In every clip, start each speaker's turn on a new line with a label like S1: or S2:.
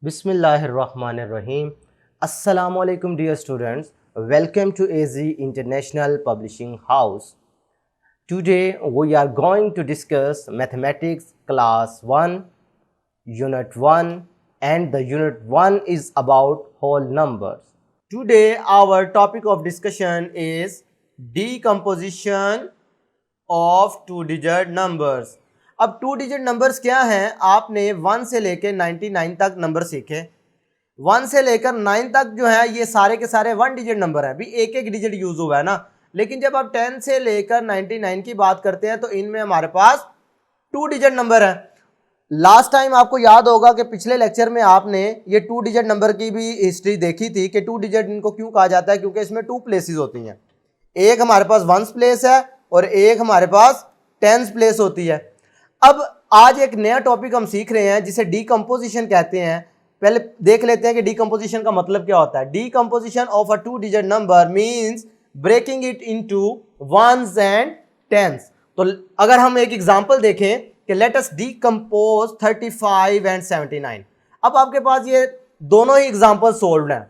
S1: Bismillahirrahmanirrahim. Assalamu alaikum dear students. Welcome to AZ International Publishing House. Today we are going to discuss Mathematics Class 1, Unit 1, and the Unit 1 is about whole numbers. Today our topic of discussion is decomposition of two-digit numbers. अब two digit numbers क्या हैं? आपने 1 से लेकर 99 तक number सीखे। 1 से लेकर 9 तक जो है ये सारे के सारे 1 डिजिट नंबर हैं। भी एक एक डिजिट यूज हुआ है ना, लेकिन जब आप 10 से लेकर 99 की बात करते हैं तो इनमें हमारे पास 2 डिजिट नंबर है। लास्ट टाइम आपको याद होगा कि पिछले लेक्चर में आपने ये 2 डिजिट नंबर की भी हिस्ट्री देखी थी कि 2 डिजिट इनको क्यों कहा जाता है, क्योंकि इसमें 2 प्लेसेस होती हैं। एक हमारे पास 1s प्लेस है और एक हमारे पास 10s प्लेस होती है। अब आज एक नया टॉपिक हम सीख रहे हैं जिसे डीकंपोजिशन कहते हैं। पहले देख लेते हैं कि डीकंपोजिशन का मतलब क्या होता है। Decomposition of a 2 digit number means breaking it into 1s and 10s। तो अगर हम एक एग्जांपल देखें कि लेट अस डीकंपोज 35 एंड 79। अब आपके पास ये दोनों ही एग्जांपल सोल्व्ड हैं,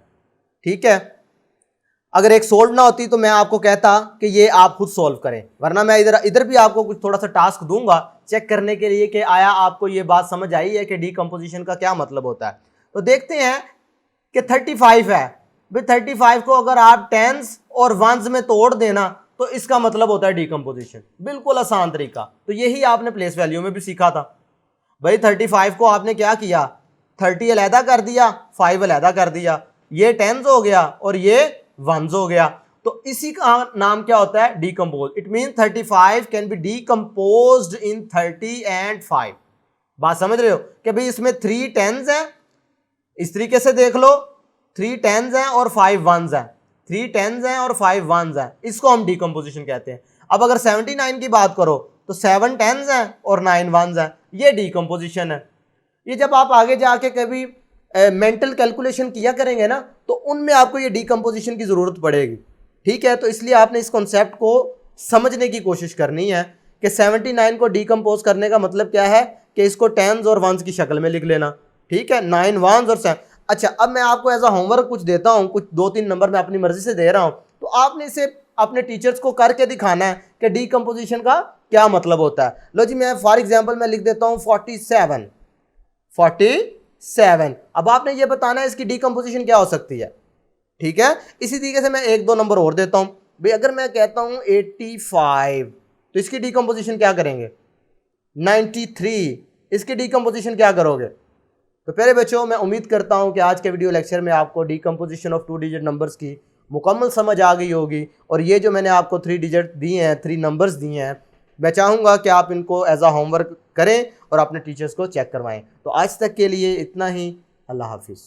S1: ठीक है। अगर एक सोल्व ना होती तो मैं आपको कहता कि ये आप खुद सोल्व करें, वरना मैं इधर भी आपको कुछ थोड़ा सा टास्क दूंगा चेक करने के लिए कि आया आपको ये बात समझ आई है कि डीकंपोजिशन का क्या मतलब होता है। तो देखते हैं कि 35 है भाई, 35 को अगर आप 10s और 1s में तोड़ देना तो इसका मतलब होता है डीकंपोजिशन। बिल्कुल आसान तरीका। तो यही आपने प्लेस वैल्यू में भी सीखा था भाई। 35 को आपने क्या किया, 30 अलहदा कर दिया, 5 अलहदा कर दिया, ये 10s हो गया और ये 1s हो गया। तो इसी का नाम क्या होता है, decompose. It mean 35 can be decomposed in 30 and 5। बात समझ रहे हो कि भाई इसमें 3 10s हैं, इस तरीके से देख लो, 3 10s हैं और 5 1s हैं, 3 10s हैं और 5 1s हैं, इसको हम डीकंपोजिशन कहते हैं। अब अगर 79 की बात करो तो 7 10s हैं और 9 1s हैं, ये डीकंपोजिशन है। ये जब आप आगे जाके कभी मेंटल कैलकुलेशन किया करेंगे ना तो उनमें आपको ये डीकंपोजिशन की जरूरत पड़ेगी, ठीक है। तो इसलिए आपने इस कॉन्सेप्ट को समझने की कोशिश करनी है कि 79 को डीकंपोज करने का मतलब क्या है कि इसको 10s और 1s की शक्ल में लिख लेना, ठीक है। 9 1s और 7। अच्छा, अब मैं आपको एज अ होमवर्क कुछ देता हूँ, कुछ 2-3 नंबर मैं अपनी मर्जी से दे रहा हूँ, तो आपने इसे अपने टीचर्स को करके दिखाना है कि डीकंपोजिशन का क्या मतलब होता है। लो जी, मैं फॉर एग्जाम्पल मैं लिख देता हूँ 47। अब आपने ये बताना है इसकी डीकंपोजिशन क्या हो सकती है, ठीक है। इसी तरीके से मैं 1-2 नंबर और देता हूं भाई। अगर मैं कहता हूं 85 तो इसकी डीकंपोजिशन क्या करेंगे, 93, इसकी डीकंपोजिशन क्या करोगे। तो प्यारे बच्चों, मैं उम्मीद करता हूं कि आज के वीडियो लेक्चर में आपको डीकंपोजिशन ऑफ 2 डिजिट नंबर्स की मुकम्मल समझ आ गई होगी। और ये जो मैंने आपको 3 डिजिट दिए हैं, 3 नंबर्स दिए हैं, मैं चाहूँगा कि आप इनको एज अ होमवर्क करें और अपने टीचर्स को चेक करवाएं। तो आज तक के लिए इतना ही। अल्लाह हाफिज़।